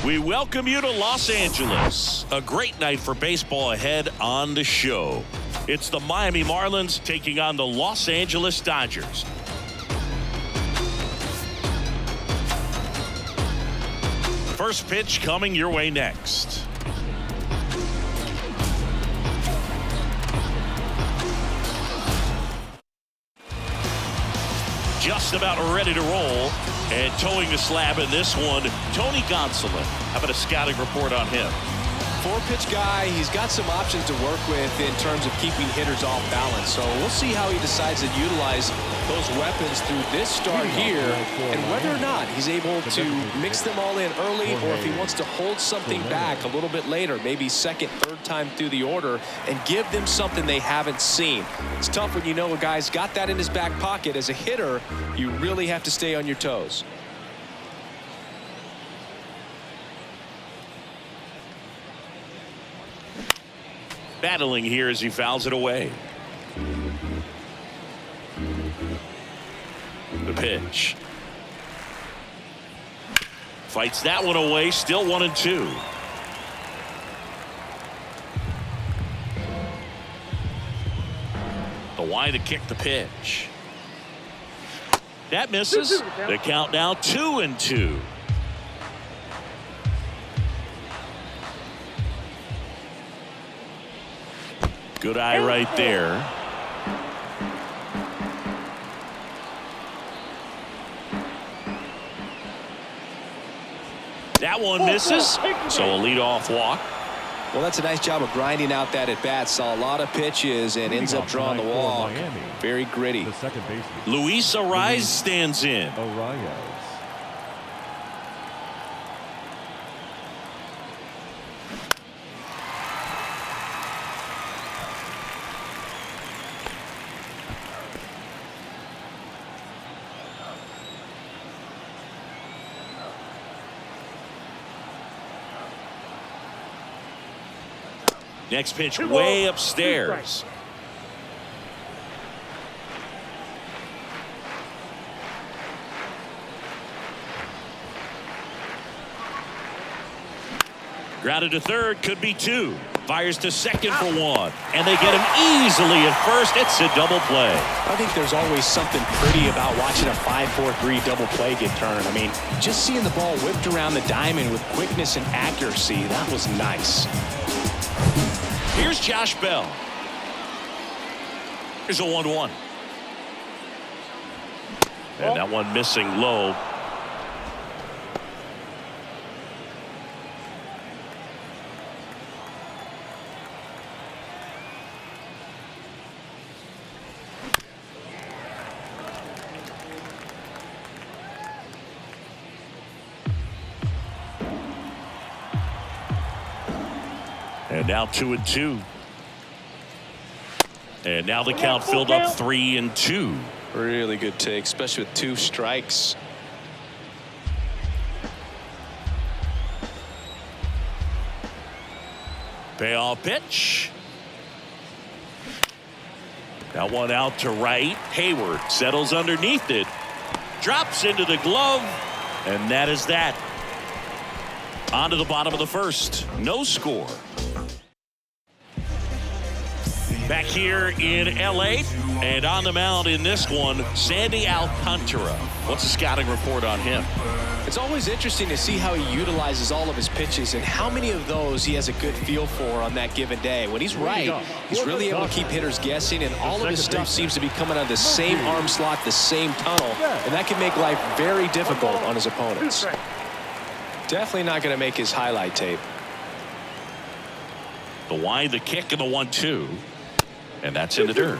We welcome you to Los Angeles. A great night for baseball ahead on the show. It's the Miami Marlins taking on the Los Angeles Dodgers. First pitch coming your way next. Just about ready to roll. And towing the slab in this one, Tony Gonsolin. How about a scouting report on him? Four-pitch guy. He's got some options to work with in terms of keeping hitters off balance. So we'll see how he decides to utilize those weapons through this start here and whether or not he's able to mix them all in early or if he wants to hold something back a little bit later, maybe second, third time through the order and give them something they haven't seen. It's tough when you know a guy's got that in his back pocket. As a hitter, you really have to stay on your toes. Battling here as he fouls it away. The pitch. Fights that one away. Still 1-2. The wide to kick the pitch. That misses. The count now 2-2. Good eye right there. That one misses. So a leadoff walk. Well, that's a nice job of grinding out that at bat. Saw a lot of pitches and ends up drawing the walk. Very gritty. Luis Ariz stands in. Next pitch way upstairs. Grounded to third, could be two. Fires to second for one. And they get him easily at first. It's a double play. I think there's always something pretty about watching a 5-4-3 double play get turned. I mean, just seeing the ball whipped around the diamond with quickness and accuracy, that was nice. Here's Josh Bell. Here's a 1-1. And that one missing low. And now 2-2. And now the count filled up 3-2. Really good take, especially with 2 strikes. Payoff pitch. That one out to right. Hayward settles underneath it. Drops into the glove. And that is that. On to the bottom of the first. No score. Back here in L.A. and on the mound in this one, Sandy Alcantara. What's the scouting report on him? It's always interesting to see how he utilizes all of his pitches and how many of those he has a good feel for on that given day. When he's right, he's really able to keep hitters guessing, and all of his stuff seems to be coming out of the same arm slot, the same tunnel, and that can make life very difficult on his opponents. Definitely not going to make his highlight tape. The wide, the kick, and the 1-2. And that's in the dirt.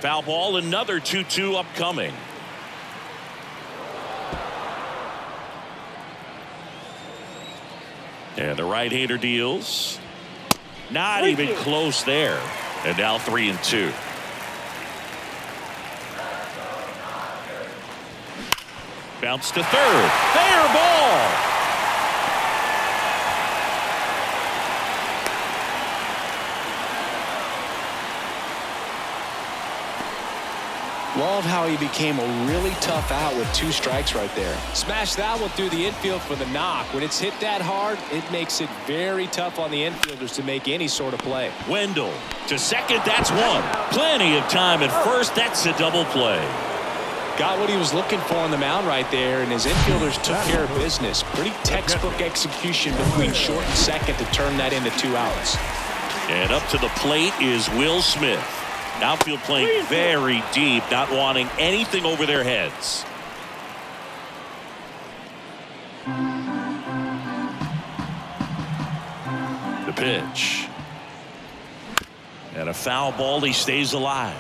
Foul ball, another 2-2 upcoming. And the right-hander deals. Not even close there. And now 3-2. Bounce to third. Fair ball. Love how he became a really tough out with 2 strikes right there. Smash that one through the infield for the knock. When it's hit that hard, it makes it very tough on the infielders to make any sort of play. Wendell to second. That's one. Plenty of time at first. That's a double play. Got what he was looking for on the mound right there, and his infielders took care of business. Pretty textbook execution between short and second to turn that into 2 outs. And up to the plate is Will Smith. Outfield playing very deep, not wanting anything over their heads. The pitch. And a foul ball. He stays alive.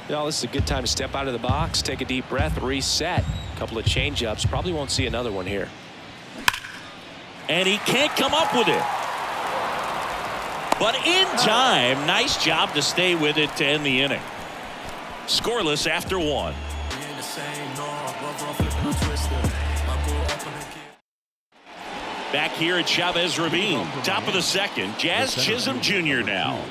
You know, this is a good time to step out of the box, take a deep breath, reset. A couple of change-ups. Probably won't see another one here. And he can't come up with it. But in time, nice job to stay with it to end the inning. Scoreless after 1. Back here at Chavez Ravine, top of the second, Jazz Chisholm Jr. now.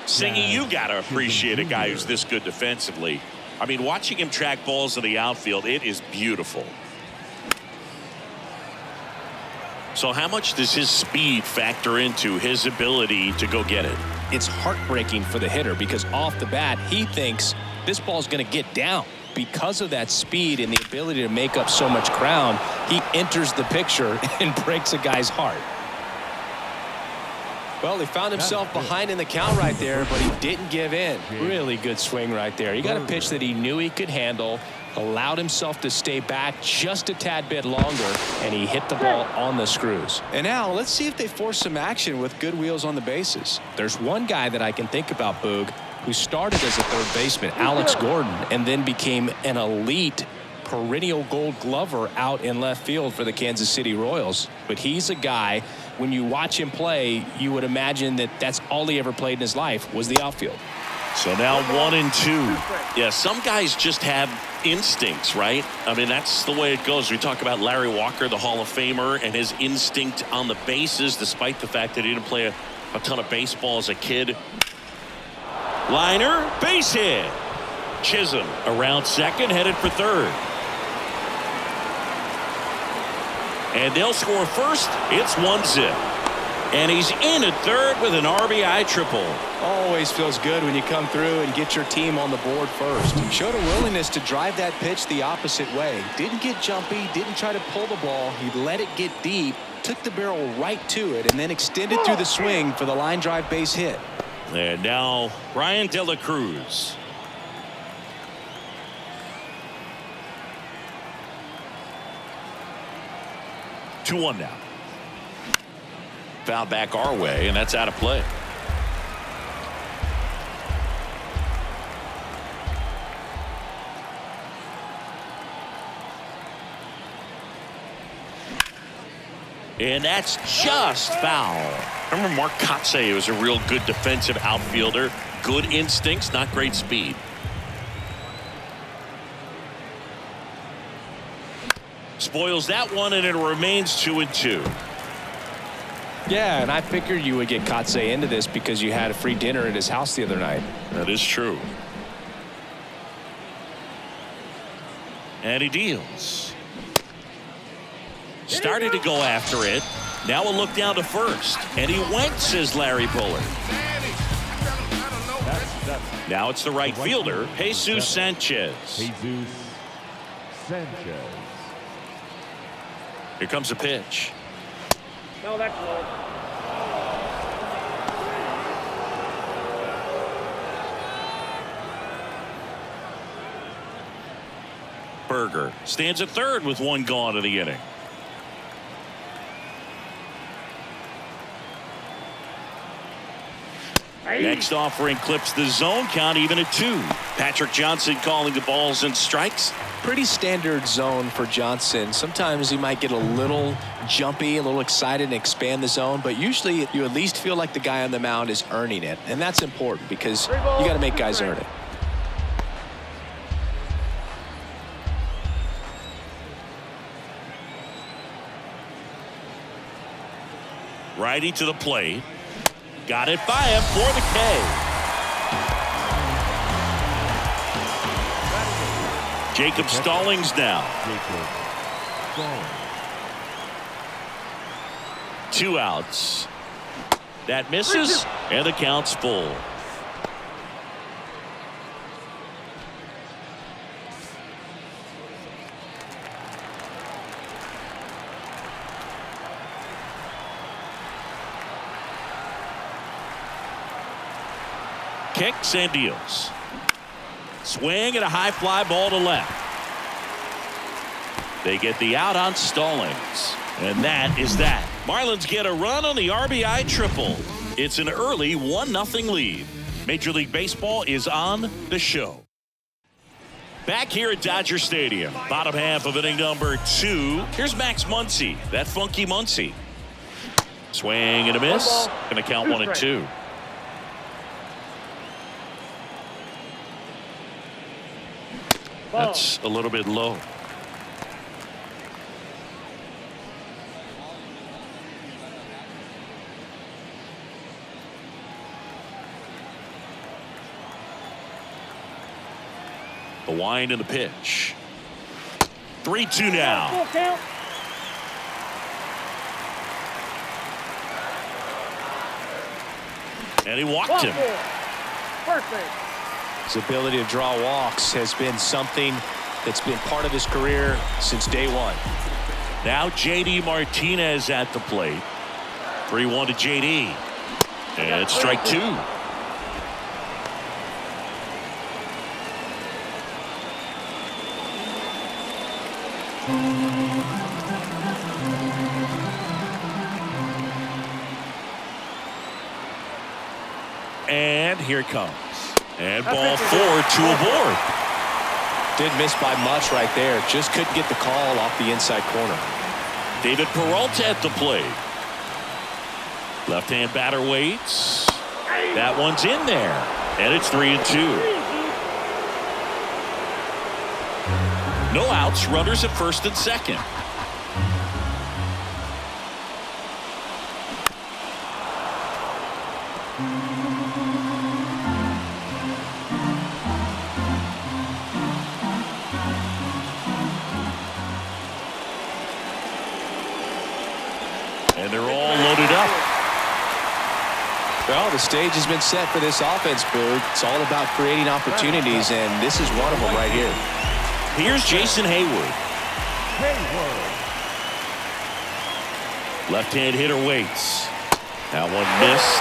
Singing, you got to appreciate a guy who's this good defensively. I mean, watching him track balls in the outfield, it is beautiful. So how much does his speed factor into his ability to go get it? It's heartbreaking for the hitter because off the bat, he thinks this ball's going to get down. Because of that speed and the ability to make up so much ground, he enters the picture and breaks a guy's heart. Well, he found himself behind in the count right there, but he didn't give in. Really good swing right there. He got a pitch that he knew he could handle, allowed himself to stay back just a tad bit longer, and he hit the ball on the screws. And now let's see if they force some action with good wheels on the bases. There's one guy that I can think about, Boog, who started as a third baseman, Alex Gordon, and then became an elite perennial Gold Glover out in left field for the Kansas City Royals. But he's a guy, when you watch him play, you would imagine that that's all he ever played in his life was the outfield. So now 1 and 2. Yeah, some guys just have instincts, right? I mean, that's the way it goes. We talk about Larry Walker, the Hall of Famer, and his instinct on the bases, despite the fact that he didn't play a ton of baseball as a kid. Liner, base hit. Chisholm around second, headed for third. And they'll score first. It's 1-0. And he's in at third with an RBI triple. Always feels good when you come through and get your team on the board first. He showed a willingness to drive that pitch the opposite way. Didn't get jumpy, didn't try to pull the ball. He let it get deep, took the barrel right to it, and then extended through the swing for the line drive base hit. And now Brian De La Cruz. Two one now. Foul back our way, and that's out of play. And that's just foul. Remember Mark Kotsay was a real good defensive outfielder. Good instincts, not great speed. Spoils that one, and it remains 2-2. Yeah, and I figured you would get Kotsay into this because you had a free dinner at his house the other night. That is true. And he deals. Started to go after it. Now a look down to first. And he went, says Larry Bullard. Now it's the right fielder, Jesus Sanchez. Jesus Sanchez. Here comes a pitch. No, that's low. Berger stands at third with one gone in the inning. Next offering clips the zone count even at 2. Patrick Johnson calling the balls and strikes. Pretty standard zone for Johnson. Sometimes he might get a little jumpy, a little excited and expand the zone, but usually you at least feel like the guy on the mound is earning it, and that's important because you got to make guys earn it. Righty to the plate. Got it by him for the K. Jacob Stallings now. 2 outs. That misses, and the count's full. Kicks and deals. Swing and a high fly ball to left. They get the out on Stallings. And that is that. Marlins get a run on the RBI triple. It's an early 1-0 lead. Major League Baseball is on the show. Back here at Dodger Stadium. Bottom half of inning number 2. Here's Max Muncy. That funky Muncy. Swing and a miss. Going to count 1-2. That's a little bit low. The wind and the pitch. 3-2 now. Full count. And he walked him. Perfect. His ability to draw walks has been something that's been part of his career since day one. Now JD Martinez at the plate. 3-1 to JD. And it's strike 2. And here it comes. And ball 4 to a board. Didn't miss by much right there. Just couldn't get the call off the inside corner. David Peralta at the plate. Left-hand batter waits. That one's in there. And it's 3-2. No outs. Runners at first and second. And they're all loaded up. Well, the stage has been set for this offense, Boog. It's all about creating opportunities, and this is one of them right here. Here's Jason Hayward. Left-hand hitter waits. That one missed.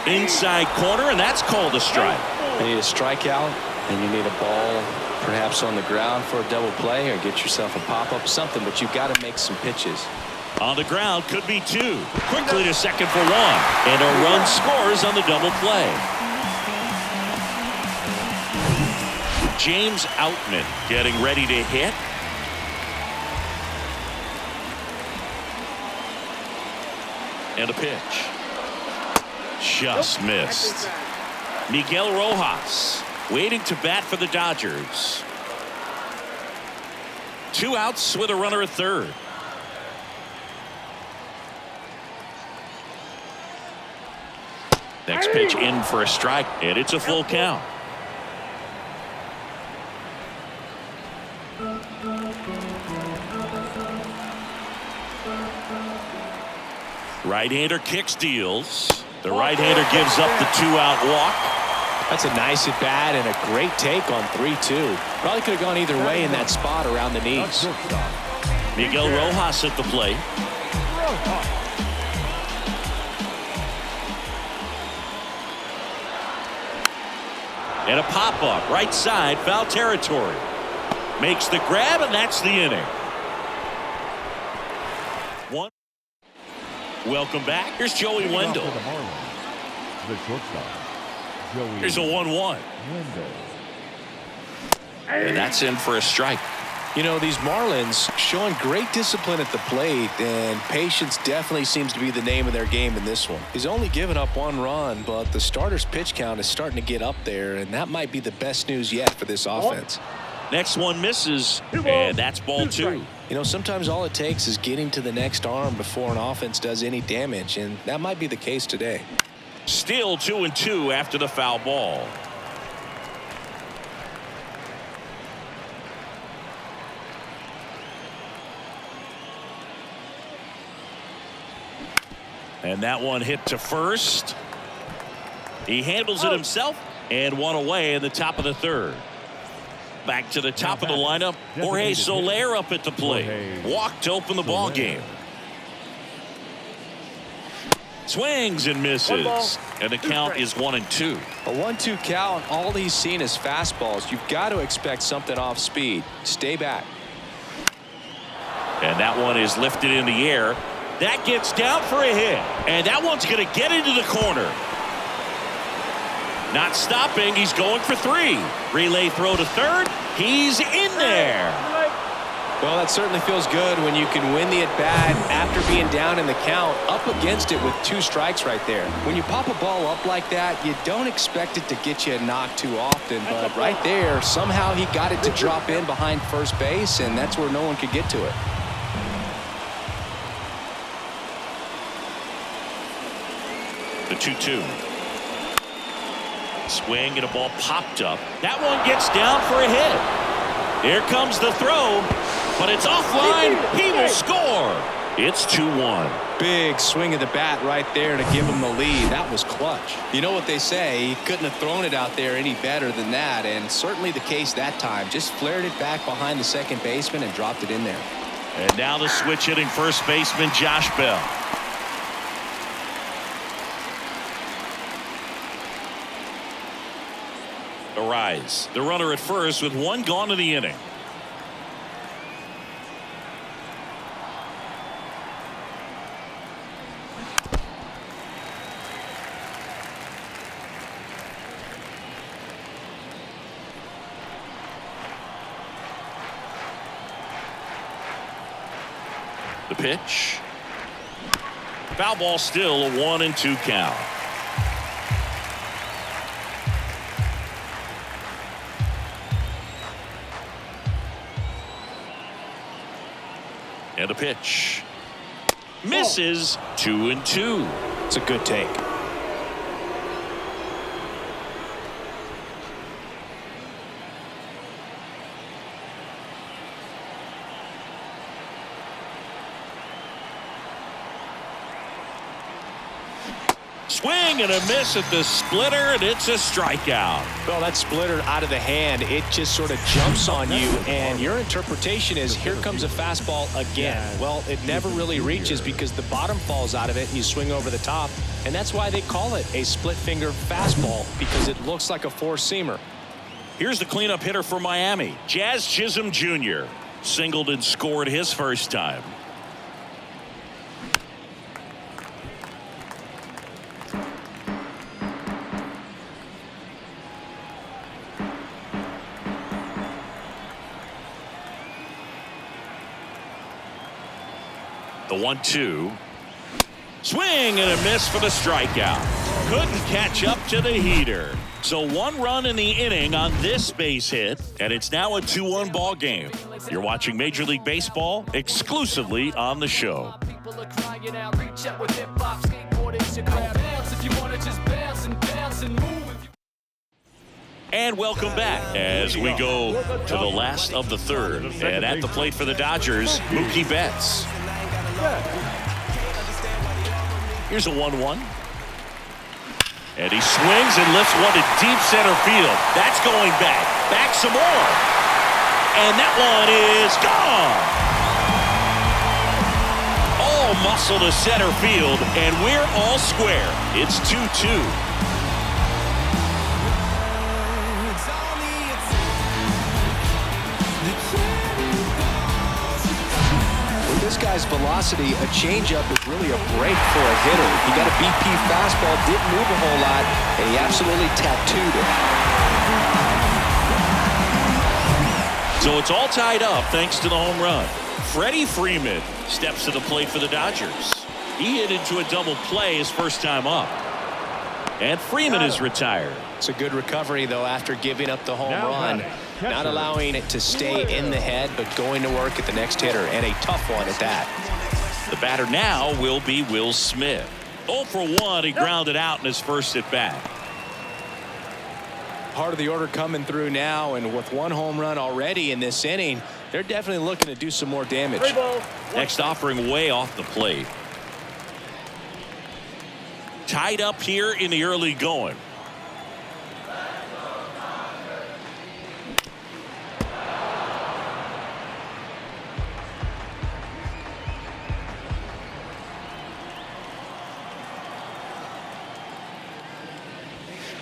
Inside corner, and that's called a strike. You need a strikeout, and you need a ball perhaps on the ground for a double play, or get yourself a pop-up, something, but you've got to make some pitches. On the ground, could be 2. Quickly to second for 1. And a run scores on the double play. James Outman getting ready to hit. And a pitch. Just missed. Miguel Rojas waiting to bat for the Dodgers. 2 outs with a runner at third. Next pitch in for a strike, and it's a full count. Right-hander kicks, deals. The right-hander gives up the 2-out walk. That's a nice at bat and a great take on 3-2. Probably could have gone either way in that spot around the knees. Miguel Rojas at the plate. And a pop-up right side, foul territory. Makes the grab, and that's the inning. One. Welcome back. Here's Joey Wendell. The shortstop, Joey. Here's a 1-1. And that's in for a strike. You know, these Marlins showing great discipline at the plate, and patience definitely seems to be the name of their game in this one. He's only given up 1 run, but the starter's pitch count is starting to get up there, and that might be the best news yet for this offense. Next one misses, and that's ball 2. You know, sometimes all it takes is getting to the next arm before an offense does any damage, and that might be the case today. Still 2-2 after the foul ball. And that one hit to first. He handles it himself, and one away in the top of the 3rd. Back to the top of the lineup. Jorge Soler up at the plate. Walked to open the ball game. Swings and misses. And the count is 1-2. A 1-2 count. All he's seen is fastballs. You've got to expect something off speed. Stay back. And that one is lifted in the air. That gets down for a hit. And that one's going to get into the corner. Not stopping. He's going for 3. Relay throw to 3rd. He's in there. Well, that certainly feels good when you can win the at-bat after being down in the count, up against it with 2 strikes right there. When you pop a ball up like that, you don't expect it to get you a knock too often, but right there, somehow he got it to drop in behind first base, and that's where no one could get to it. The 2-2. Swing and a ball popped up. That one gets down for a hit. Here comes the throw, but it's offline. He will score. It's 2-1. Big swing of the bat right there to give him the lead. That was clutch. You know what they say, he couldn't have thrown it out there any better than that, and certainly the case that time. Just flared it back behind the second baseman and dropped it in there. And now the switch hitting first baseman Josh Bell. Arise. The runner at first with 1 gone in the inning. The pitch. Foul ball, still a 1-2 count. And a pitch. Misses. 2-2. It's a good take. Swing and a miss at the splitter, and it's a strikeout. Well, that splitter out of the hand, it just sort of jumps on you, and your interpretation is here comes a fastball again. Well, it never really reaches because the bottom falls out of it and you swing over the top, and that's why they call it a split finger fastball, because it looks like a four-seamer. Here's the cleanup hitter for Miami, Jazz Chisholm Jr. Singled and scored his first time. The 1-2. Swing and a miss for the strikeout. Couldn't catch up to the heater. So 1 run in the inning on this base hit, and it's now a 2-1 ball game. You're watching Major League Baseball exclusively on the show. And welcome back as we go to the last of the 3rd. And at the plate for the Dodgers, Mookie Betts. Here's a 1-1. And he swings and lifts one to deep center field. That's going back. Back some more. And that one is gone. All muscle to center field, and we're all square. It's 2-2. This guy's velocity, a changeup is really a break for a hitter. He got a BP fastball, didn't move a whole lot, and he absolutely tattooed it. So it's all tied up thanks to the home run. Freddie Freeman steps to the plate for the Dodgers. He hit into a double play his first time up. And Freeman is retired. It's a good recovery, though, after giving up the home run. Not allowing it to stay in the head, but going to work at the next hitter, and a tough one at that. The batter now will be Will Smith. 0 for 1. He grounded out in his first at bat. Part of the order coming through now, and with one home run already in this inning, they're definitely looking to do some more damage. Next offering way off the plate. Tied up here in the early going.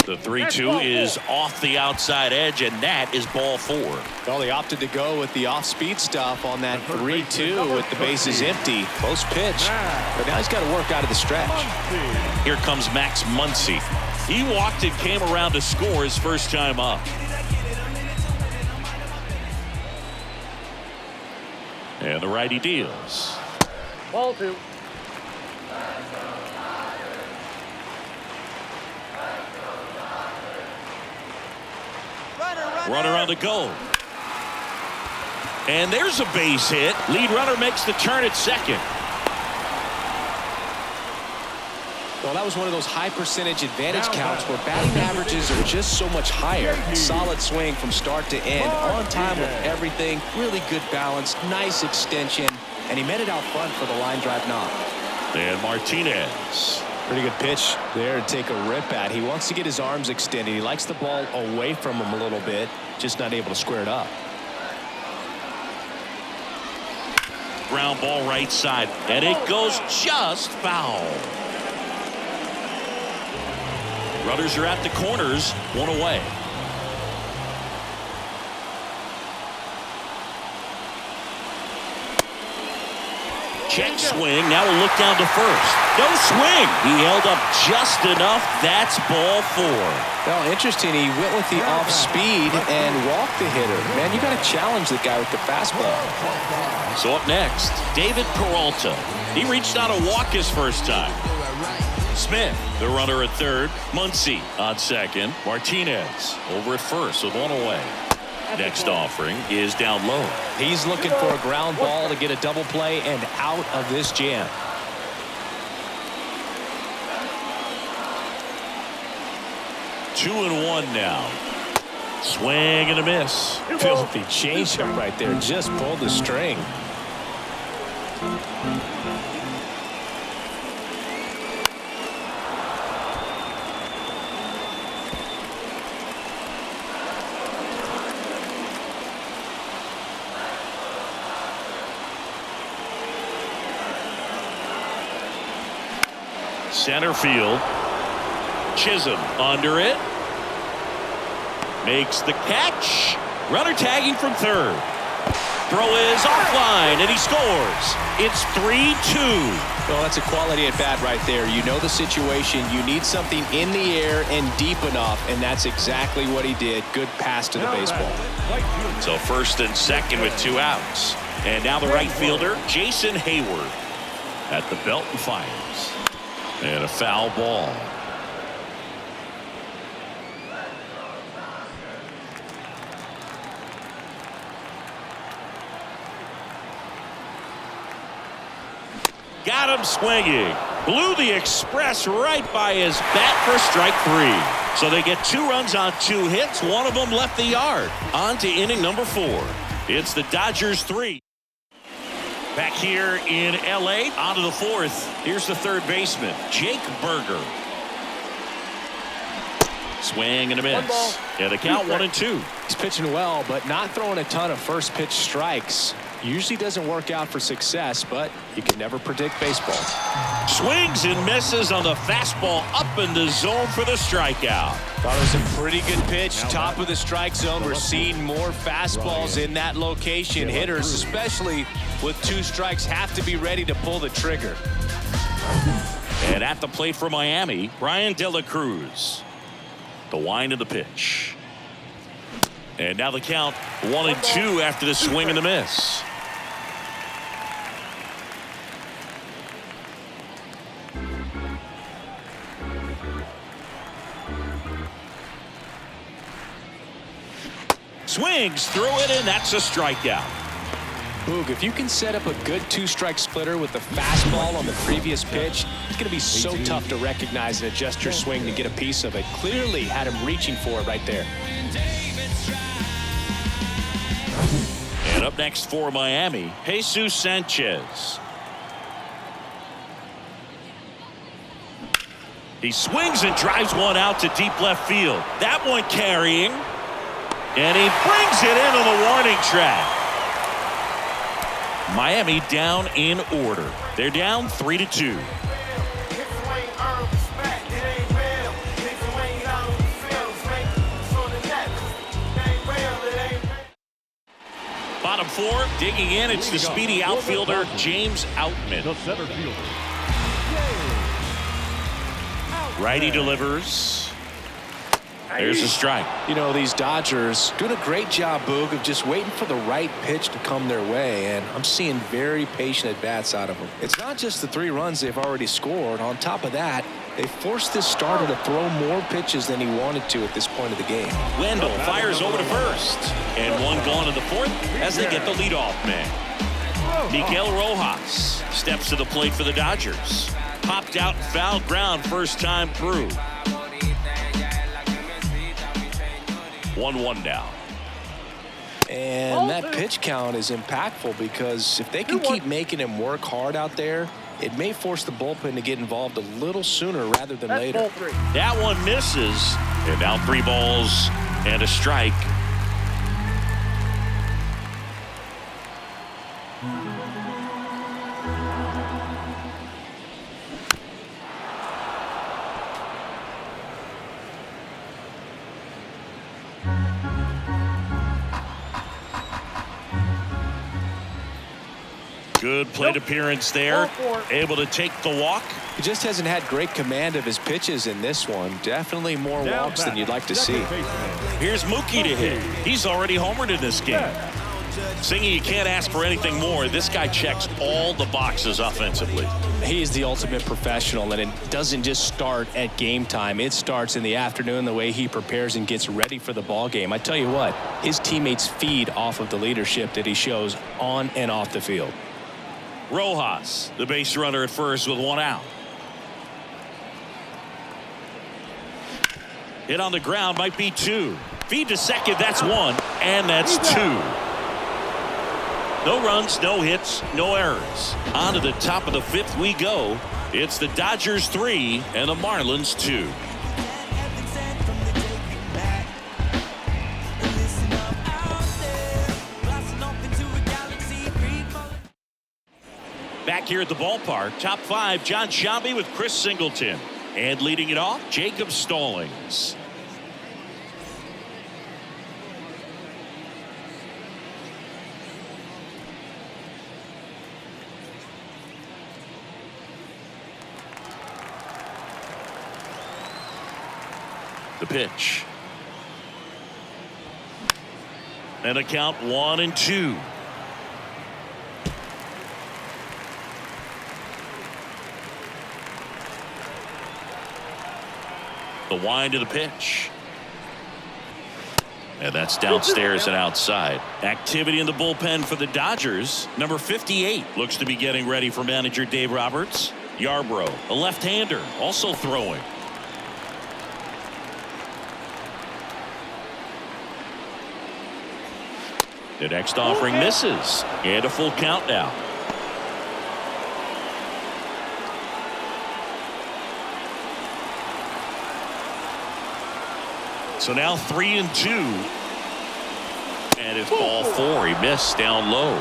The 3-2 is off the outside edge, and that is ball 4. Well, they opted to go with the off-speed stuff on that 3-2 with the bases empty. Close pitch, but now he's got to work out of the stretch. Here comes Max Muncy. He walked and came around to score his first time up. And the righty deals. Ball 2. Runner on the go. And there's a base hit. Lead runner makes the turn at second. Well, that was one of those high percentage advantage counts where batting averages are just so much higher. Solid swing from start to end, on time with everything, really good balance, nice extension, and he met it out front for the line drive knock. And Martinez. Pretty good pitch there to take a rip at. He wants to get his arms extended. He likes the ball away from him a little bit, just not able to square it up. Ground ball right side, and it goes just foul. Runners are at the corners, one away. Check swing. Now we'll look down to first. No swing. He held up just enough. That's ball 4. Well, interesting. He went with the off speed and walked the hitter. Man, you got to challenge the guy with the fastball. So up next, David Peralta. He reached out a walk his first time. Smith, the runner at third. Muncy on second. Martinez over at first with one away. Next offering is down low. He's looking for a ground ball to get a double play and out of this jam. Two and one now. Swing and a miss. Filthy changeup right there. Just pulled the string. Center field. Chisholm under it. Makes the catch. Runner tagging from third. Throw is offline, and he scores. It's 3-2. Well, that's a quality at bat right there. You know the situation. You need something in the air and deep enough, and that's exactly what he did. Good pass to the baseball. So first and second with 2 outs. And now the right fielder, Jason Hayward, at the belt and fires. And a foul ball. Got him swinging. Blew the express right by his bat for strike 3. So they get 2 runs on 2 hits. One of them left the yard. On to inning number 4. It's the Dodgers 3. Back here in L.A. On to the 4th. Here's the third baseman, Jake Berger. Swing and a miss. Yeah, the count 1-2. He's pitching well, but not throwing a ton of first pitch strikes. Usually doesn't work out for success, but you can never predict baseball. Swings and misses on the fastball up in the zone for the strikeout. Thought it was a pretty good pitch. Top of the strike zone. We're seeing more fastballs in that location. Hitters, especially with 2 strikes, have to be ready to pull the trigger. And at the plate for Miami, Brian De La Cruz. The wind of the pitch. And now the count 1-2 after the swing and the miss. Swings through it, and that's a strikeout. Boog, if you can set up a good two-strike splitter with the fastball on the previous pitch, it's going to be so tough to recognize and adjust your swing to get a piece of it. Clearly had him reaching for it right there. And up next for Miami, Jesus Sanchez. He swings and drives one out to deep left field. That one carrying. And he brings it into the warning track. Miami down in order. They're down 3-2. Bottom four, digging in. It's the speedy outfielder, James Outman. The center fielder. Righty delivers. There's a strike. You know, these Dodgers doing a great job, Boog, of just waiting for the right pitch to come their way, and I'm seeing very patient at-bats out of them. It's not just the 3 runs they've already scored. On top of that, they forced this starter to throw more pitches than he wanted to at this point of the game. Wendell fires over to first. And one gone in the fourth as they get the leadoff man. Miguel Rojas steps to the plate for the Dodgers. Popped out and fouled ground first time through. 1-1 now. And that pitch count is impactful because if they can keep making him work hard out there, it may force the bullpen to get involved a little sooner rather than later. That one misses. And now 3 balls and a strike. Good plate appearance there. Able to take the walk. He just hasn't had great command of his pitches in this one. Definitely more walks than you'd like to see. Here's Mookie to hit. He's already homered in this game. Singy, you can't ask for anything more. This guy checks all the boxes offensively. He is the ultimate professional, and it doesn't just start at game time. It starts in the afternoon, the way he prepares and gets ready for the ball game. I tell you what, his teammates feed off of the leadership that he shows on and off the field. Rojas, the base runner at first with 1 out. Hit on the ground, might be 2. Feed to second, that's 1, and that's 2. No runs, no hits, no errors. On to the top of the 5th we go. It's the Dodgers 3 and the Marlins 2. Back here at the ballpark, top 5, John Sciambi with Chris Singleton. And leading it off, Jacob Stallings. The pitch. And a count 1-2. The wind of the pitch. And that's downstairs and outside. Activity in the bullpen for the Dodgers. Number 58 looks to be getting ready for manager Dave Roberts. Yarbrough, a left-hander, also throwing. The next offering misses. And a full count now. So now 3-2. And it's ball 4. He missed down low.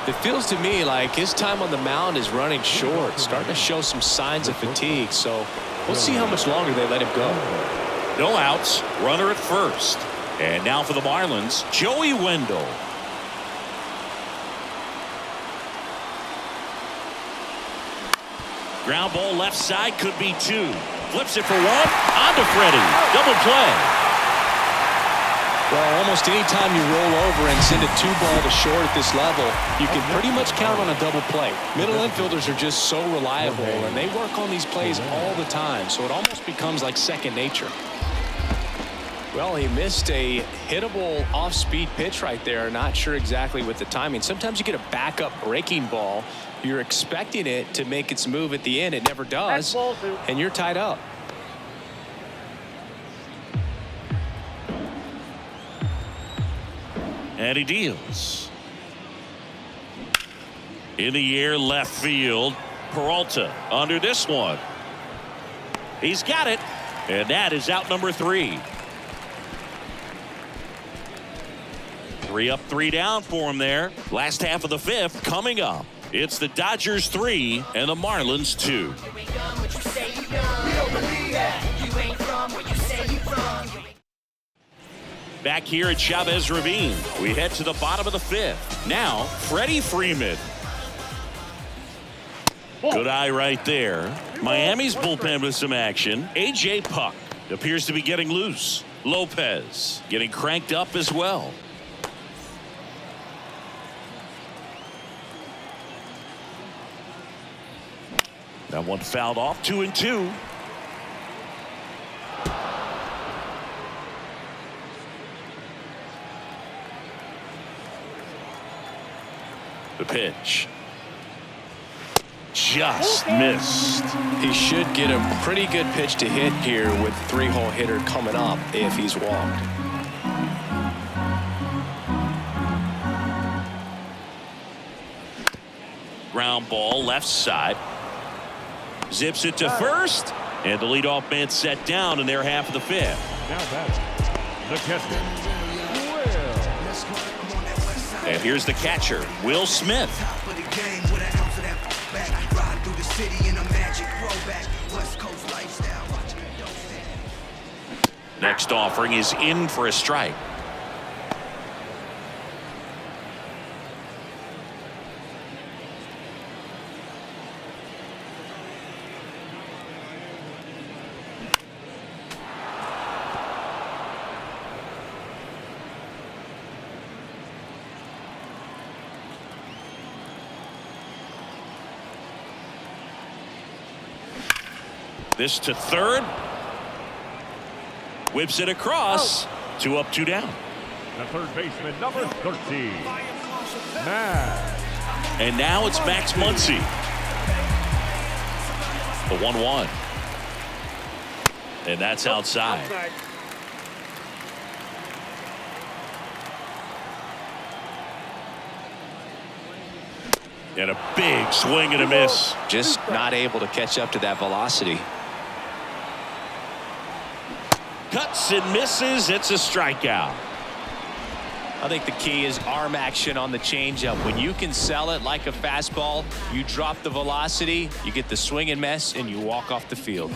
It feels to me like his time on the mound is running short, starting to show some signs of fatigue. So we'll see how much longer they let him go. No outs. Runner at first. And now for the Marlins, Joey Wendell. Ground ball left side, could be 2. Flips it for 1. On to Freddie. Double play. Well, almost any time you roll over and send a 2-ball to short at this level, you can pretty much count on a double play. Middle infielders are just so reliable, and they work on these plays all the time, so it almost becomes like second nature. Well, he missed a hittable off-speed pitch right there. Not sure exactly with the timing. Sometimes you get a backup breaking ball. You're expecting it to make its move at the end. It never does, and you're tied up. And he deals. In the air, left field. Peralta under this one. He's got it. And that is out number 3. 3 up, 3 down for him there. Last half of the 5th coming up. It's the Dodgers 3 and the Marlins 2. Back here at Chavez Ravine, we head to the bottom of the 5th. Now, Freddie Freeman. Good eye right there. Miami's bullpen with some action. A.J. Puck appears to be getting loose. Lopez getting cranked up as well. That one fouled off. 2-2. The pitch. Just missed. He should get a pretty good pitch to hit here with 3-hole hitter coming up if he's walked. Ground ball left side. Zips it to first. And the leadoff man set down in their half of the 5th. Now that's the catcher, And here's the catcher, Will Smith. Next offering is in for a strike. This to third. Whips it across. 2 up, 2 down. the third baseman, number 13, Max. And now it's Max Muncy. The 1-1. And that's outside. And a big swing and a miss. Just not able to catch up to that velocity. Cuts and misses. It's a strikeout. I think the key is arm action on the changeup. When you can sell it like a fastball, you drop the velocity, you get the swing and miss, and you walk off the field.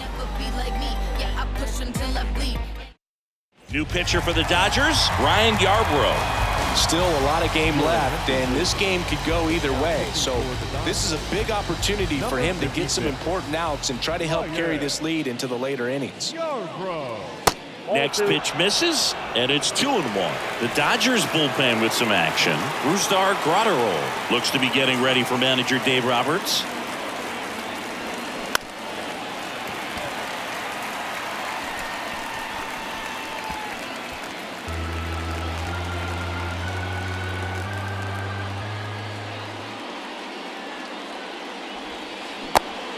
New pitcher for the Dodgers, Ryan Yarbrough. Still a lot of game left, and this game could go either way. So this is a big opportunity for him to get some important outs and try to help carry this lead into the later innings. Next pitch misses, and it's 2-1. The Dodgers bullpen with some action. Brusdar Graterol looks to be getting ready for manager Dave Roberts.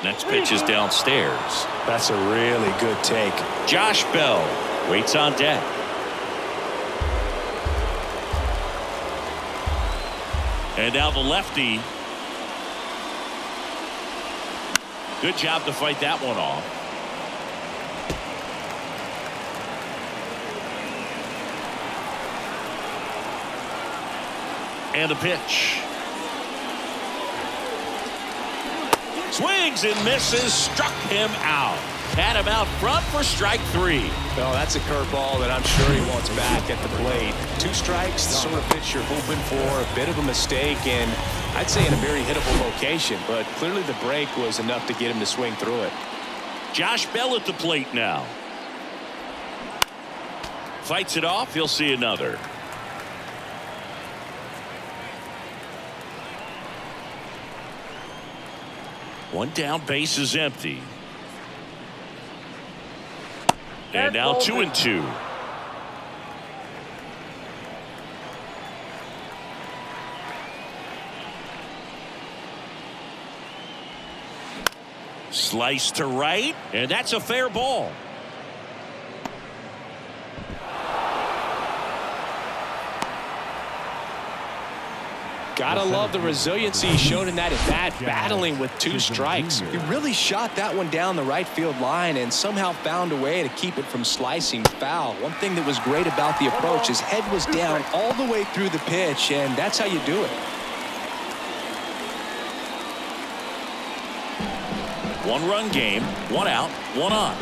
Next pitch is downstairs. That's a really good take. Josh Bell waits on deck. And now the lefty. Good job to fight that one off. And the pitch. Swings and misses, struck him out. Had him out front for strike 3. Well, that's a curveball that I'm sure he wants back at the plate. 2 strikes, the sort of pitch you're hoping for. A bit of a mistake, and I'd say in a very hittable location. But clearly the break was enough to get him to swing through it. Josh Bell at the plate now. fights it off. He'll see another. One down, base is empty. And now 2-2. Slice to right, and that's a fair ball. Gotta love the resiliency shown in that at bat, battling with 2 strikes. He really shot that one down the right field line and somehow found a way to keep it from slicing foul. One thing that was great about the approach, his head was down all the way through the pitch, and that's how you do it. One-run game, 1 out, 1 on.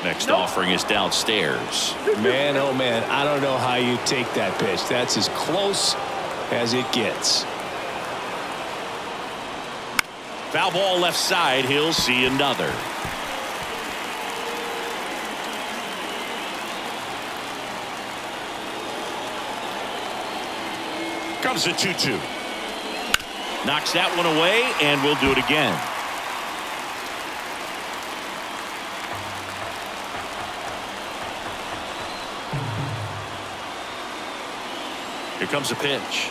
Next offering is downstairs. Man, oh man, I don't know how you take that pitch. That's as close as it gets. Foul ball left side. He'll see another. Comes the 2-2. Knocks that one away, and we'll do it again. Here comes a pitch.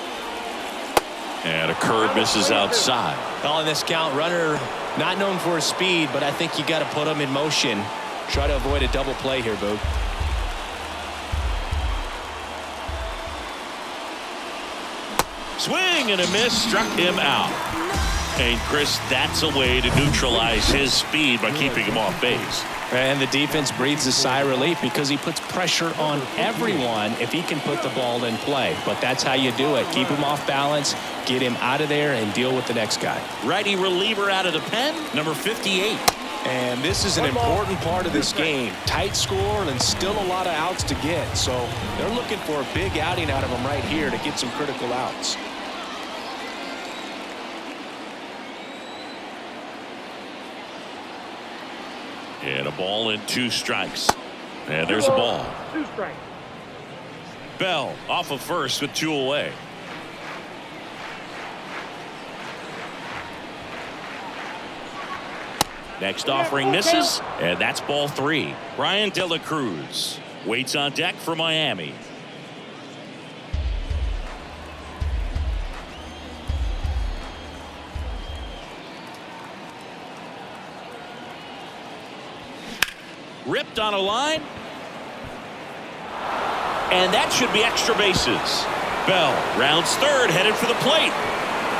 And a curve misses outside. Calling this count, runner not known for his speed, but I think you got to put him in motion. Try to avoid a double play here, Boog. Swing and a miss, struck him out. And Chris, that's a way to neutralize his speed by keeping him off base. And the defense breathes a sigh of relief because he puts pressure on everyone if he can put the ball in play. But that's how you do it. Keep him off balance, get him out of there, and deal with the next guy. Righty reliever out of the pen, number 58. And this is an important part of this game. Tight score and still a lot of outs to get. So they're looking for a big outing out of him right here to get some critical outs. And a ball and 2 strikes. And there's a ball. 2 strikes. Bell off of first with 2 away. Next offering misses, and that's ball 3. Brian De La Cruz waits on deck for Miami. Ripped on a line. And that should be extra bases. Bell rounds third, headed for the plate.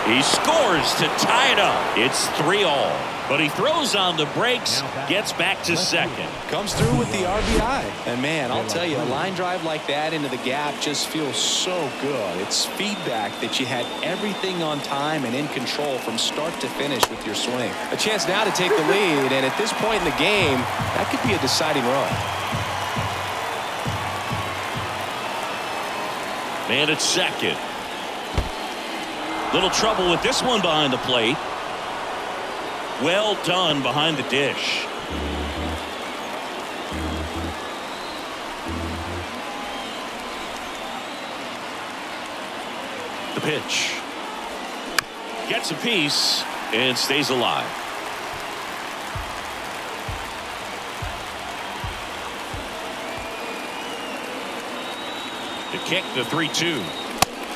He scores to tie it up. It's 3-all. But he throws on the brakes, gets back to second. Comes through with the RBI. And man, I'll tell you, a line drive like that into the gap just feels so good. It's feedback that you had everything on time and in control from start to finish with your swing. A chance now to take the lead, and at this point in the game, that could be a deciding run. Man at second. Little trouble with this one behind the plate. Well done behind the dish. The pitch. Gets a piece and stays alive. The kick, the 3-2.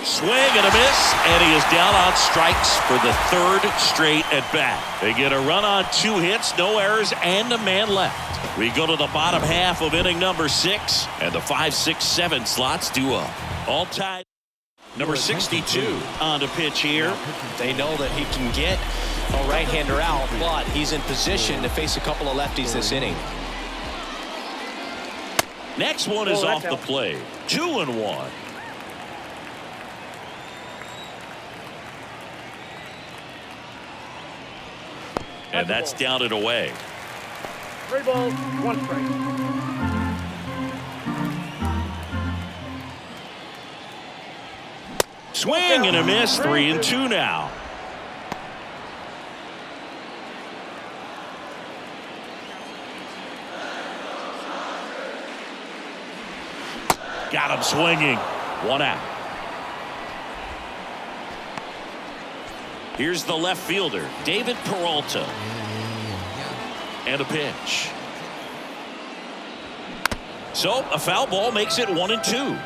Swing and a miss, and he is down on strikes for the 3rd straight at bat. They get a run on 2 hits, no errors, and a man left. We go to the bottom half of inning number 6, and the 5, 6, 7 slots due up. All tied. Number 62 on the pitch here. They know that he can get a right-hander out, but he's in position to face a couple of lefties this inning. Next one is off the plate. 2-1. And that's down and away. 3 balls, 1 strike. Swing and a miss, 3-2 now. Got him swinging. 1 out. Here's the left fielder, David Peralta. And a pitch. So a foul ball makes it 1-2.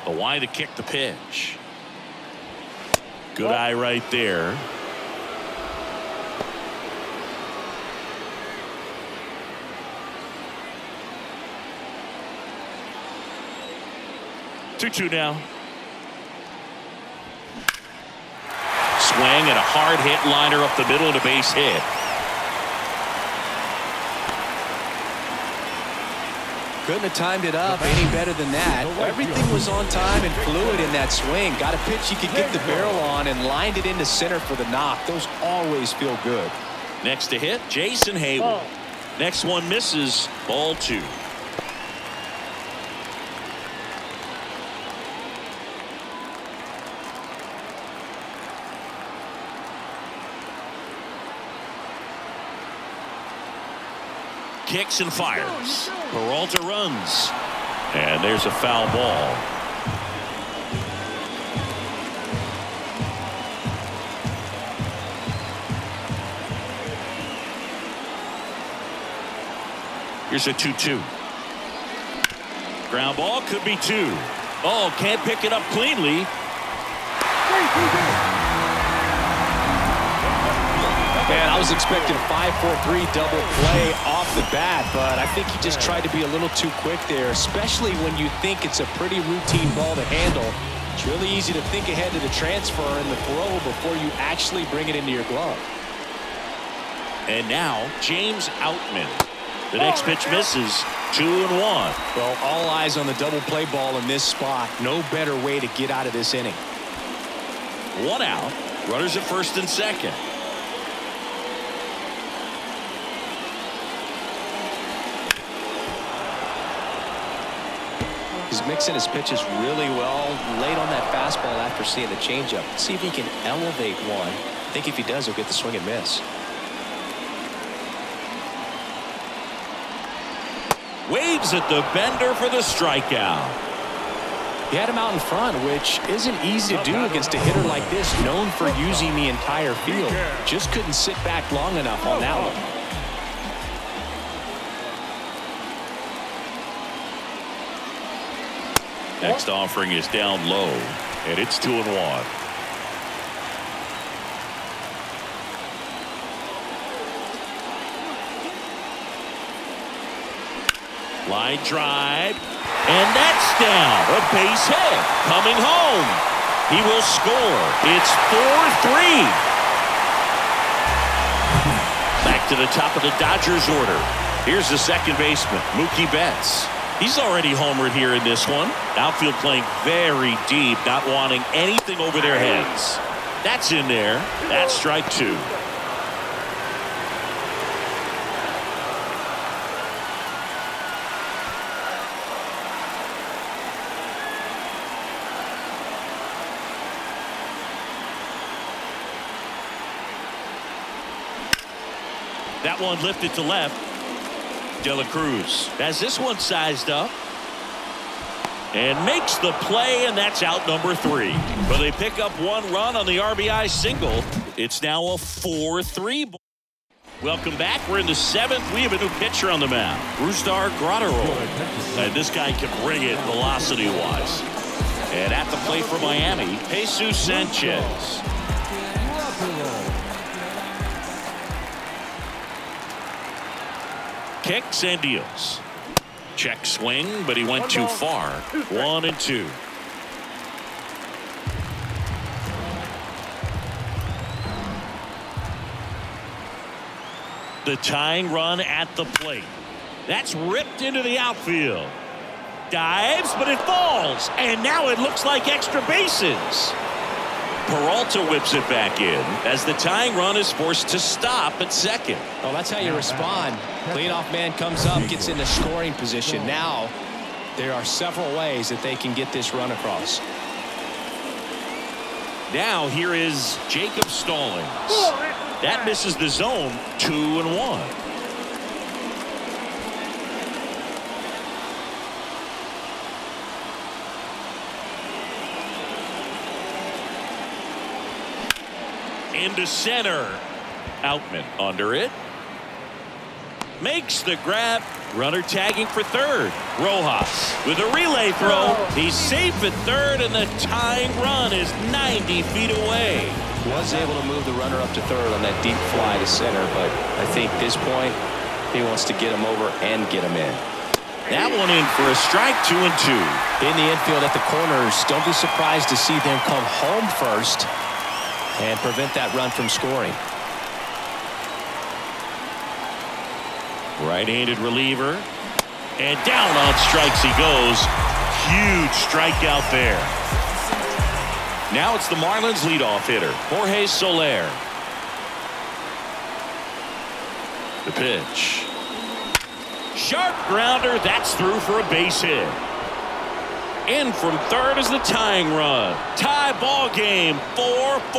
The wide to kick the pitch. Good eye right there. Two now. Swing and a hard hit liner up the middle and a base hit. Couldn't have timed it up any better than that. Everything was on time and fluid in that swing. Got a pitch he could get the barrel on and lined it into center for the knock. Those always feel good. Next to hit, Jason Hayward. Next one misses. Ball 2. Kicks and fires. Peralta runs. And there's a foul ball. Here's a 2-2. Ground ball could be 2. Oh, can't pick it up cleanly. Man, I was expecting a 5-4-3 double play off the bat, but I think he just tried to be a little too quick there, especially when you think it's a pretty routine ball to handle. It's really easy to think ahead to the transfer and the throw before you actually bring it into your glove. And now James Outman. The next pitch misses. 2-1. Well, all eyes on the double play ball in this spot. No better way to get out of this inning. 1 out. Runners at first and second. He's mixing his pitches really well. Late on that fastball after seeing the changeup. See if he can elevate one. I think if he does, he'll get the swing and miss. Waves at the bender for the strikeout. He had him out in front, which isn't easy to do against a hitter like this, known for using the entire field. Just couldn't sit back long enough on that one. Next offering is down low, and it's 2-1. Line drive, and that's down. A base hit. Coming home. He will score. It's 4-3. Back to the top of the Dodgers order. Here's the second baseman, Mookie Betts. He's already homered here in this one. Outfield playing very deep, not wanting anything over their heads. That's in there. That's strike 2. That one lifted to left. De La Cruz has this one sized up and makes the play, and that's out number 3. But they pick up 1 run on the RBI single. It's now a 4-3. Welcome back. We're in the 7th. We have a new pitcher on the mound, Brusdar Graterol. And this guy can bring it velocity-wise. And at the plate for Miami, Jesus Sanchez. Kicks and deals. Check swing, but he went too far. 1-2. The tying run at the plate. That's ripped into the outfield. Dives, but it falls. And now it looks like extra bases. Peralta whips it back in as the tying run is forced to stop at second. Well, that's how you respond. Leadoff man comes up, gets into scoring position. Now there are several ways that they can get this run across. Now here is Jacob Stallings. That misses the zone. 2-1. Into center. Outman under it. Makes the grab. Runner tagging for third. Rojas with a relay throw. He's safe at third, and the tying run is 90 feet away. Was able to move the runner up to third on that deep fly to center, but I think at this point he wants to get him over and get him in. That one in for a strike. 2-2. In the infield at the corners, don't be surprised to see them come home first and prevent that run from scoring. Right-handed reliever. And down on strikes he goes. Huge strikeout there. Now it's the Marlins leadoff hitter, Jorge Soler. The pitch. Sharp grounder. That's through for a base hit. In from third is the tying run. Tie ball game. 4-4.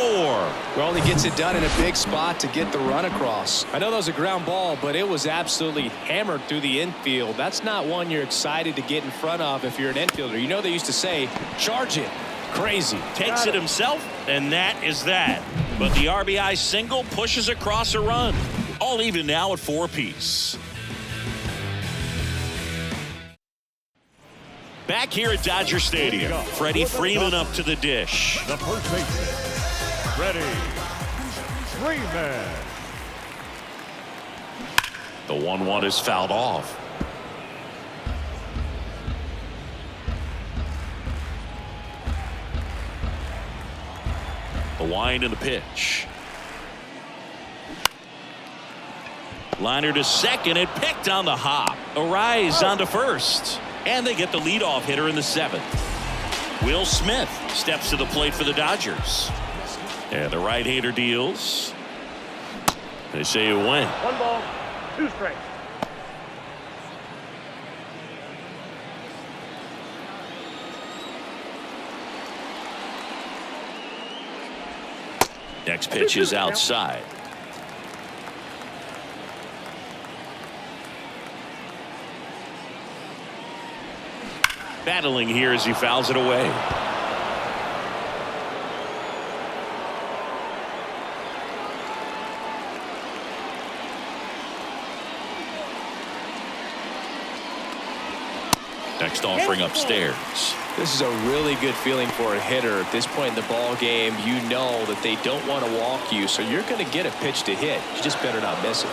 Well, he gets it done in a big spot to get the run across. I know that was a ground ball, but it was absolutely hammered through the infield. That's not one you're excited to get in front of if you're an infielder. You know they used to say, charge it. Crazy. Takes it himself, and that is that. But the RBI single pushes across a run. All even now at 4 apiece. Back here at Dodger Stadium, Freddie Freeman up to the dish. The first baseman, Freddie Freeman. The 1-1 is fouled off. The wind and the pitch. Liner to second. It picked on the hop. Arise onto first. And they get the leadoff hitter in the 7th. Will Smith steps to the plate for the Dodgers. And the right-hander deals. They say a win. 1 ball, 2 strikes. Next pitch is outside. Battling here as he fouls it away. Next offering upstairs. This is a really good feeling for a hitter. At this point in the ball game, you know that they don't want to walk you, so you're going to get a pitch to hit. You just better not miss it.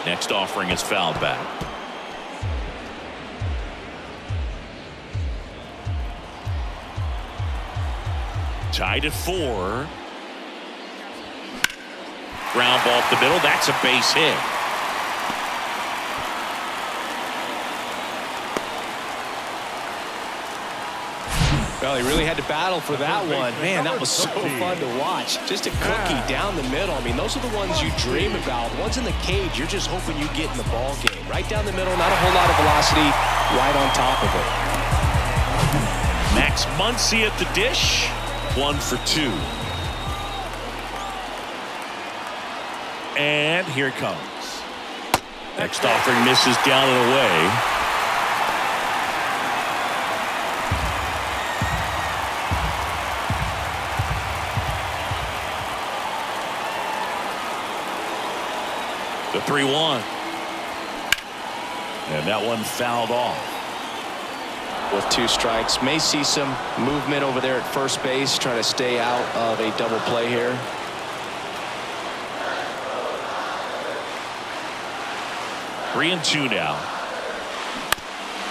Next offering is fouled back. Tied at 4. Ground ball up the middle. That's a base hit. Well, he really had to battle for that one. Man, that was so fun to watch. Just a cookie down the middle. I mean, those are the ones you dream about. Ones in the cage, you're just hoping you get in the ball game. Right down the middle, not a whole lot of velocity, right on top of it. Max Muncy at the dish. 1 for 2. And here it comes. Next offering misses down and away. The 3-1. And that one fouled off. With 2 strikes, may see some movement over there at first base, trying to stay out of a double play here. Three and 2 now.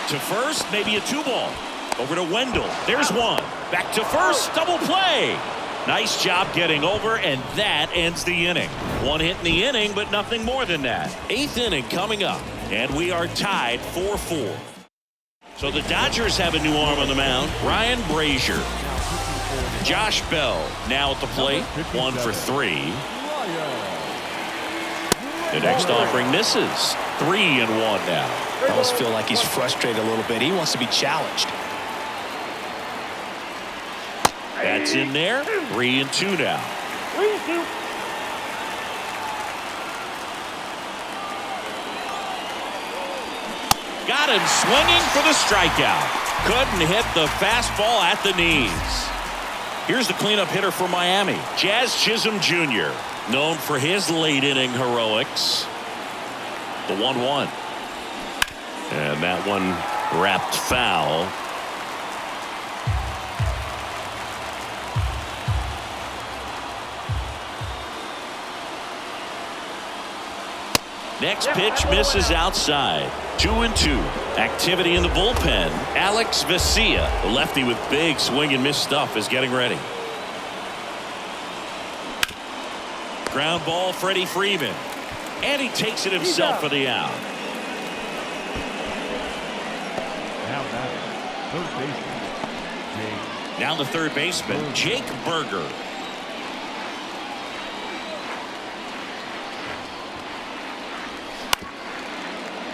To first, maybe a 2-ball. Over to Wendell. There's one. Back to first. Double play. Nice job getting over, and that ends the inning. 1 hit in the inning, but nothing more than that. 8th inning coming up, and we are tied 4-4. So the Dodgers have a new arm on the mound. Ryan Brazier. Josh Bell now at the plate. 1 for 3. The next offering misses. 3 and 1 now. I almost feel like he's frustrated a little bit. He wants to be challenged. That's in there. 3-2 now. 3-2. Got him swinging for the strikeout. Couldn't hit the fastball at the knees. Here's the cleanup hitter for Miami, Jazz Chisholm Jr., known for his late inning heroics. The 1-1. And that one wrapped foul. Next pitch misses outside. 2-2. Activity in the bullpen. Alex Vesia, the lefty with big swing and miss stuff, is getting ready. Ground ball, Freddie Freeman. And he takes it himself for the out. Now batting, third baseman, Jake. Now the third baseman, Jake Berger.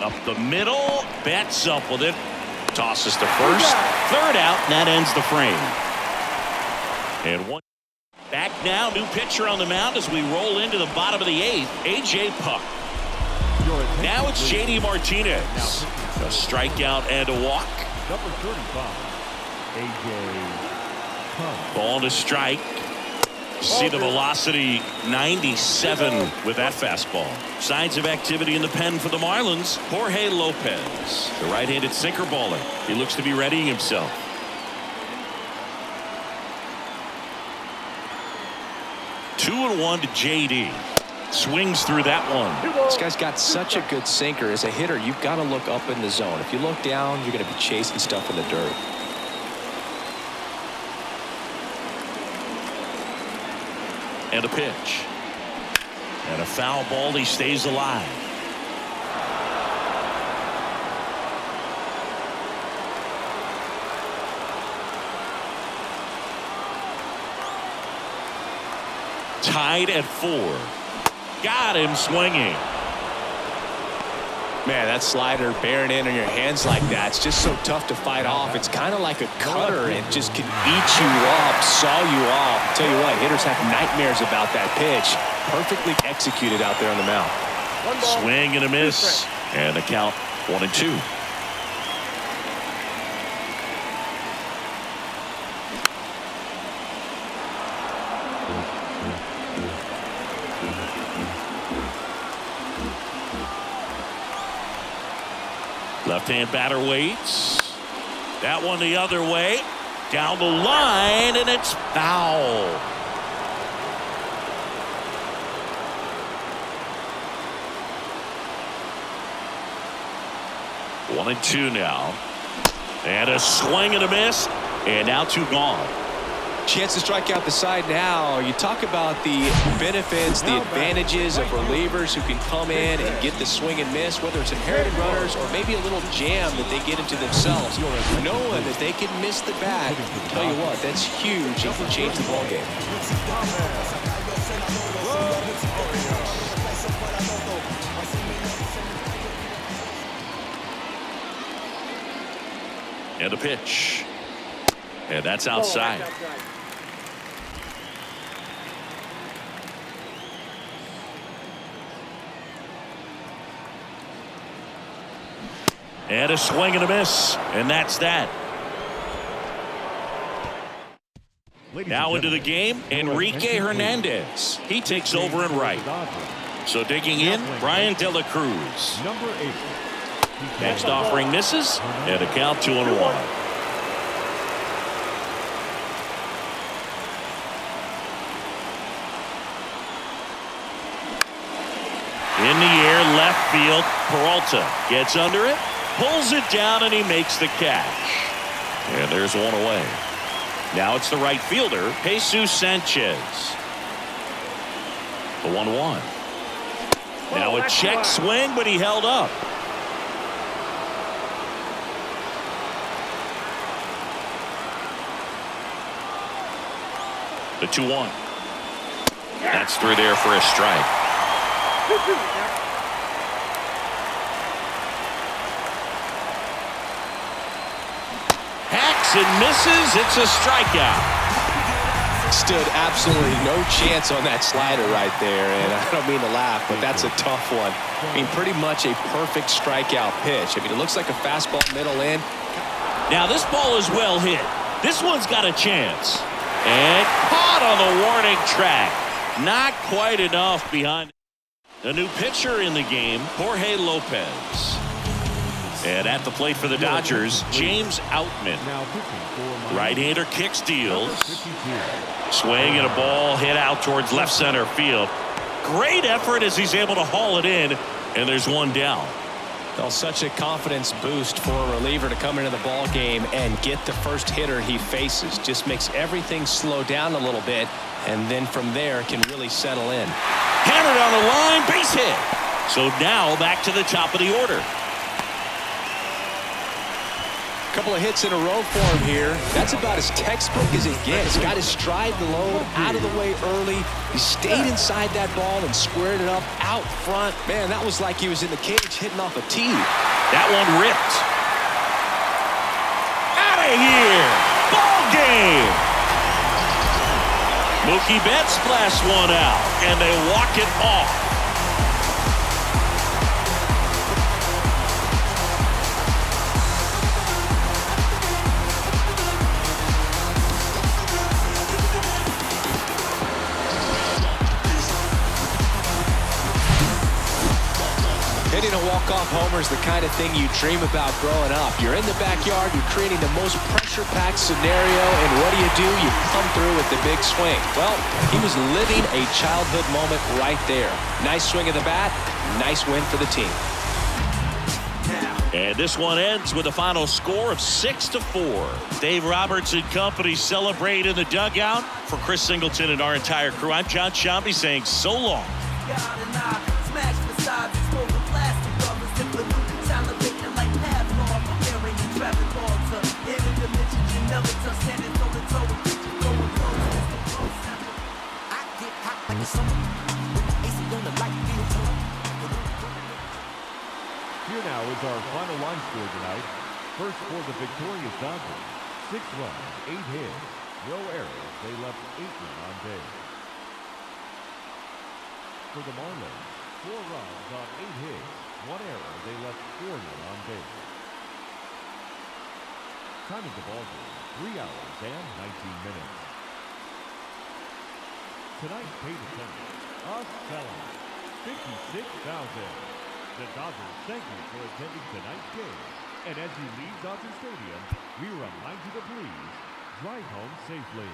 Up the middle, bats up with it, tosses to first, third out, and that ends the frame. And one back now, new pitcher on the mound as we roll into the bottom of the eighth, A.J. Puck. Now it's J.D. Martinez. A strikeout and a walk. Number 35, A.J. Puck. Ball to strike. See the velocity 97 with that fastball. Signs of activity in the pen for the Marlins. Jorge Lopez, the right-handed sinker baller. He looks to be readying himself. Two and one to JD. Swings through that one. This guy's got such a good sinker. As a hitter, you've got to look up in the zone. If you look down, you're going to be chasing stuff in the dirt. And a pitch. And a foul ball. He stays alive. Tied at 4. Got him swinging. Man, that slider bearing in on your hands like that, it's just so tough to fight off. It's kind of like a cutter. It just can eat you up, saw you off. I'll tell you what, hitters have nightmares about that pitch. Perfectly executed out there on the mound. Swing and a miss. And the count 1-2. Left-hand batter waits. That one the other way. Down the line, and it's foul. One and two now. And a swing and a miss. And now 2 gone. Chance to strike out the side now. You talk about the benefits, the advantages of relievers who can come in and get the swing and miss, whether it's inherited runners or maybe a little jam that they get into themselves. Knowing that they can miss the bat, tell you what, that's huge and can change the ball game. And a pitch. And that's outside. And a swing and a miss. And that's that. Now into the game, Enrique Hernandez. He takes over in right. So digging in, Brian De La Cruz. Number 8. Next offering misses. And a count 2-1. In the air, left field. Peralta gets under it, pulls it down, and he makes the catch. And there's one away. Now it's the right fielder, Jesus Sanchez. The 1-1. Now a check swing, but he held up. The 2-1. That's through there for a strike. Hacks and misses. It's a strikeout. stood absolutely no chance on that slider right there, and I don't mean to laugh, but that's a tough one. I mean, pretty much a perfect strikeout pitch. I mean, it looks like a fastball middle in. Now this ball is well hit. This one's got a chance. And caught on the warning track. Not quite enough behind. A new pitcher in the game, Jorge Lopez. And at the plate for the Dodgers, James Outman. Right-hander kick steals. Swing and a ball hit out towards left center field. Great effort as he's able to haul it in, and there's one down. Well, such a confidence boost for a reliever to come into the ball game and get the first hitter he faces. Just makes everything slow down a little bit, and then from there can really settle in. Hammered on the line, base hit. So now back to the top of the order. Couple of hits in a row for him here. That's about as textbook as it gets. Got his stride low, out of the way early. He stayed inside that ball and squared it up out front. Man, that was like he was in the cage hitting off a tee. That one ripped. Out of here. Ball game. Mookie Betts blasts one out, and they walk it off. Hitting a walk-off homer is the kind of thing you dream about growing up. You're in the backyard, you're creating the most pressure-packed scenario, and what do? You come through with the big swing. Well, he was living a childhood moment right there. Nice swing of the bat, nice win for the team. And this one ends with a final score of 6-4. Dave Roberts and company celebrate in the dugout. For Chris Singleton and our entire crew, I'm John Shambi saying so long. Here now is our final line score tonight. First for the victorious Dodgers, 6 runs, 8 hits, no errors. They left 8 men on base. For the Marlins, 4 runs on 8 hits, 1 error. They left 4 men on base. Time of the ball game, 3 hours and 19 minutes. Tonight's paid attendance, a stellar 56,000. The Dodgers thank you for attending tonight's game. And as you leave Dodger Stadium, we remind you to please drive home safely.